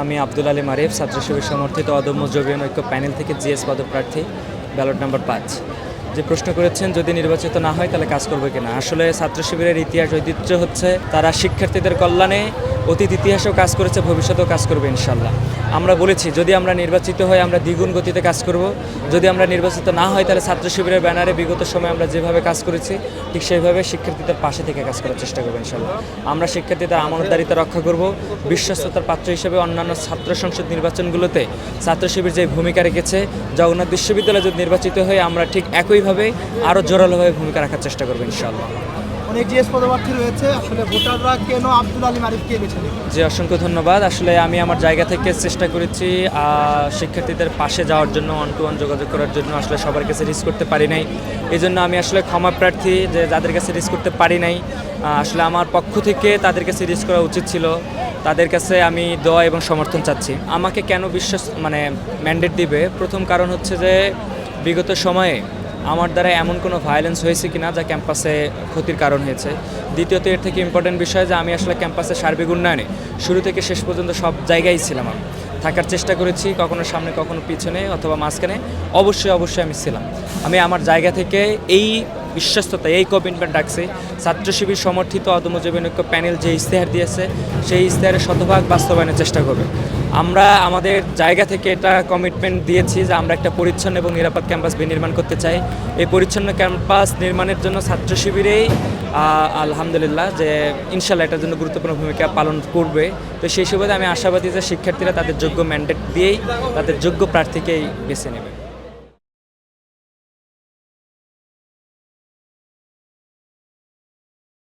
আমি আব্দুল আলী মারিফ, ছাত্র শিবির সমর্থিত অদম্য জবিয়ন ঐক্য প্যানেল থেকে জিএস পদপ্রার্থী, ব্যালট নাম্বার 5। যে প্রশ্ন করেছেন যদি নির্বাচিত না হয় তাহলে কাজ করবে কিনা, আসলে ছাত্র শিবিরের ইতিহাস ঐতিহ্য হচ্ছে তারা শিক্ষার্থীদের কল্যাণে অতীত ইতিহাসেও কাজ করেছে, ভবিষ্যতেও কাজ করবে ইনশাল্লাহ। আমরা বলেছি যদি আমরা নির্বাচিত হই আমরা দ্বিগুণ গতিতে কাজ করব, যদি আমরা নির্বাচিত না হয় তাহলে ছাত্র শিবিরের ব্যানারে বিগত সময় আমরা যেভাবে কাজ করেছি ঠিক সেইভাবে শিক্ষার্থীদের পাশে থেকে কাজ করার চেষ্টা করবো ইনশাল্লাহ। আমরা শিক্ষার্থীদের আমানতদারিতা রক্ষা করব, বিশ্বস্ততার পাত্র হিসেবে অন্যান্য ছাত্র সংসদ নির্বাচনগুলোতে ছাত্র শিবির যে ভূমিকা রেখেছে, জগন্নাথ বিশ্ববিদ্যালয়ে যদি নির্বাচিত হয়ে আমরা ঠিক একইভাবে আরও জোরালোভাবে ভূমিকা রাখার চেষ্টা করবো ইনশাল্লাহ। অনেক জিএস পদপ্রার্থী রয়েছে, আসলে ভোটাররা কেন আব্দুল আলী মারিফকে বেছে নেবে? জি, অসংখ্য ধন্যবাদ। আসলে আমি আমার জায়গা থেকে চেষ্টা করেছি শিক্ষার্থীদের পাশে যাওয়ার জন্য, ওয়ান টু ওয়ান যোগাযোগ করার জন্য। আসলে সবার কাছে রিস্ক করতে পারি নাই, এই জন্য আমি আসলে ক্ষমা প্রার্থী যে যাদের কাছে রিস্ক করতে পারি নাই। আসলে আমার পক্ষ থেকে তাদের কাছে রিস্ক করা উচিত ছিল, তাদের কাছে আমি দোয়া এবং সমর্থন চাচ্ছি। আমাকে কেন ম্যান্ডেট দিবে, প্রথম কারণ হচ্ছে যে বিগত সময়ে আমার দ্বারা এমন কোনো ভায়োলেন্স হয়েছে কিনা যা ক্যাম্পাসে ক্ষতির কারণ হয়েছে। দ্বিতীয়ত এর থেকে ইম্পর্টেন্ট বিষয় যে আমি আসলে ক্যাম্পাসের সার্বিক উন্নয়নে শুরু থেকে শেষ পর্যন্ত সব জায়গায় ছিলাম, আমি থাকার চেষ্টা করেছি, কখনো সামনে কখনো পিছনে অথবা মাঝখানে, অবশ্যই আমি ছিলাম। আমি আমার জায়গা থেকে এই বিশ্বস্ততা, এই কমিটমেন্ট রাখছি। ছাত্র শিবির সমর্থিত অদম্য জবিয়ন ঐক্য প্যানেল যে ইশতেহার দিয়েছে সেই ইশতেহারের শতভাগ বাস্তবায়নের চেষ্টা করবে। আমরা আমাদের জায়গা থেকে এটা কমিটমেন্ট দিয়েছি যে আমরা একটা পরিচ্ছন্ন এবং নিরাপদ ক্যাম্পাস বিনির্মাণ করতে চাই। এই পরিচ্ছন্ন ক্যাম্পাস নির্মাণের জন্য ছাত্র শিবিরেই আলহামদুলিল্লাহ যে ইনশাল্লাহ এটার জন্য গুরুত্বপূর্ণ ভূমিকা পালন করবে। তো সেই সুবাদে আমি আশাবাদী যে শিক্ষার্থীরা তাদের যোগ্য ম্যান্ডেট দিয়েই তাদের যোগ্য প্রার্থীকেই বেছে নেবে।